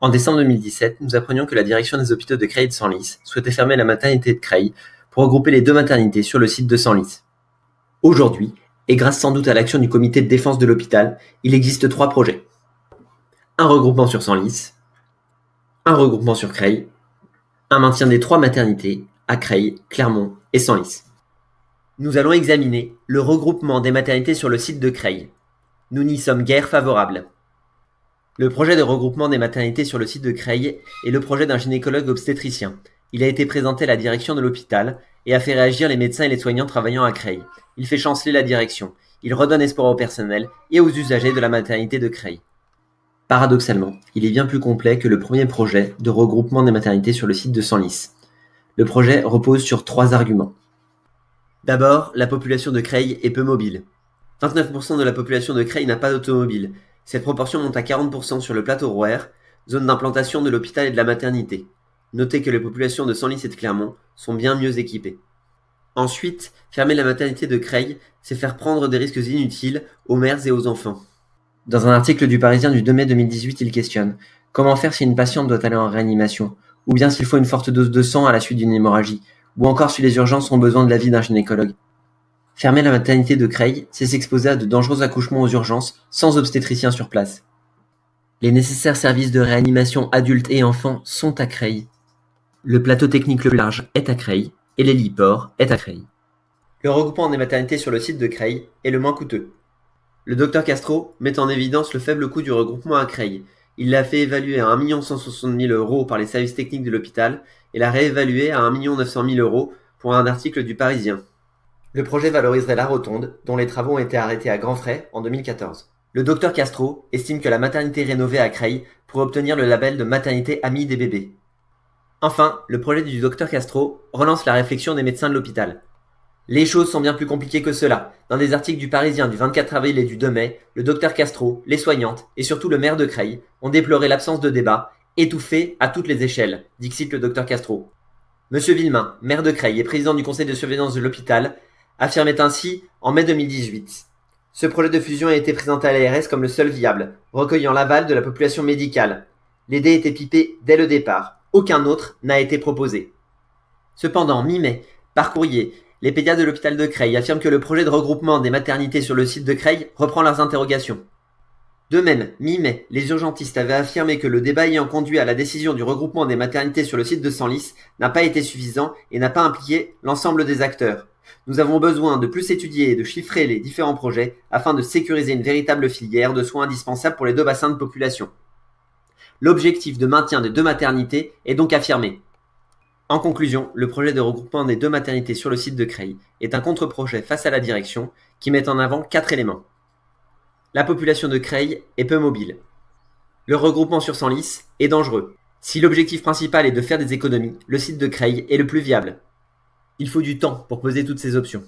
En décembre 2017, nous apprenions que la direction des hôpitaux de Creil et de Senlis souhaitait fermer la maternité de Creil pour regrouper les deux maternités sur le site de Senlis. Aujourd'hui, et grâce sans doute à l'action du comité de défense de l'hôpital, il existe 3 projets. Un regroupement sur Senlis, un regroupement sur Creil, un maintien des 3 maternités à Creil, Clermont et Senlis. Nous allons examiner le regroupement des maternités sur le site de Creil. Nous n'y sommes guère favorables. Le projet de regroupement des maternités sur le site de Creil est le projet d'un gynécologue obstétricien. Il a été présenté à la direction de l'hôpital et a fait réagir les médecins et les soignants travaillant à Creil. Il fait chanceler la direction. Il redonne espoir au personnel et aux usagers de la maternité de Creil. Paradoxalement, il est bien plus complet que le premier projet de regroupement des maternités sur le site de Senlis. Le projet repose sur 3 arguments. D'abord, la population de Creil est peu mobile. 29% de la population de Creil n'a pas d'automobile. Cette proportion monte à 40% sur le plateau Rouer, zone d'implantation de l'hôpital et de la maternité. Notez que les populations de Senlis et de Clermont sont bien mieux équipées. Ensuite, fermer la maternité de Creil, c'est faire prendre des risques inutiles aux mères et aux enfants. Dans un article du Parisien du 2 mai 2018, il questionne « Comment faire si une patiente doit aller en réanimation ? Ou bien s'il faut une forte dose de sang à la suite d'une hémorragie ? Ou encore si les urgences ont besoin de l'avis d'un gynécologue ?» Fermer la maternité de Creil, c'est s'exposer à de dangereux accouchements aux urgences sans obstétricien sur place. Les nécessaires services de réanimation adultes et enfants sont à Creil. Le plateau technique le plus large est à Creil et l'héliport est à Creil. Le regroupement des maternités sur le site de Creil est le moins coûteux. Le Dr Castro met en évidence le faible coût du regroupement à Creil. Il l'a fait évaluer à 1 160 000 € par les services techniques de l'hôpital et l'a réévalué à 1 900 000 € pour un article du Parisien. Le projet valoriserait la rotonde, dont les travaux ont été arrêtés à grands frais en 2014. Le Dr Castro estime que la maternité rénovée à Creil pourrait obtenir le label de maternité amie des bébés. Enfin, le projet du Dr Castro relance la réflexion des médecins de l'hôpital. Les choses sont bien plus compliquées que cela. Dans des articles du Parisien du 24 avril et du 2 mai, le Dr Castro, les soignantes et surtout le maire de Creil ont déploré l'absence de débat, étouffé à toutes les échelles, dixit le Dr Castro. Monsieur Villemain, maire de Creil et président du conseil de surveillance de l'hôpital, affirmait ainsi en mai 2018. Ce projet de fusion a été présenté à l'ARS comme le seul viable, recueillant l'aval de la population médicale. Les dés étaient pipés dès le départ. Aucun autre n'a été proposé. Cependant, mi-mai, par courrier, les pédiatres de l'hôpital de Creil affirment que le projet de regroupement des maternités sur le site de Creil reprend leurs interrogations. De même, mi-mai, les urgentistes avaient affirmé que le débat ayant conduit à la décision du regroupement des maternités sur le site de Senlis n'a pas été suffisant et n'a pas impliqué l'ensemble des acteurs. Nous avons besoin de plus étudier et de chiffrer les différents projets afin de sécuriser une véritable filière de soins indispensables pour les 2 bassins de population. L'objectif de maintien des 2 maternités est donc affirmé. En conclusion, le projet de regroupement des 2 maternités sur le site de Creil est un contre-projet face à la direction qui met en avant 4 éléments. La population de Creil est peu mobile. Le regroupement sur Senlis est dangereux. Si l'objectif principal est de faire des économies, le site de Creil est le plus viable. Il faut du temps pour peser toutes ces options.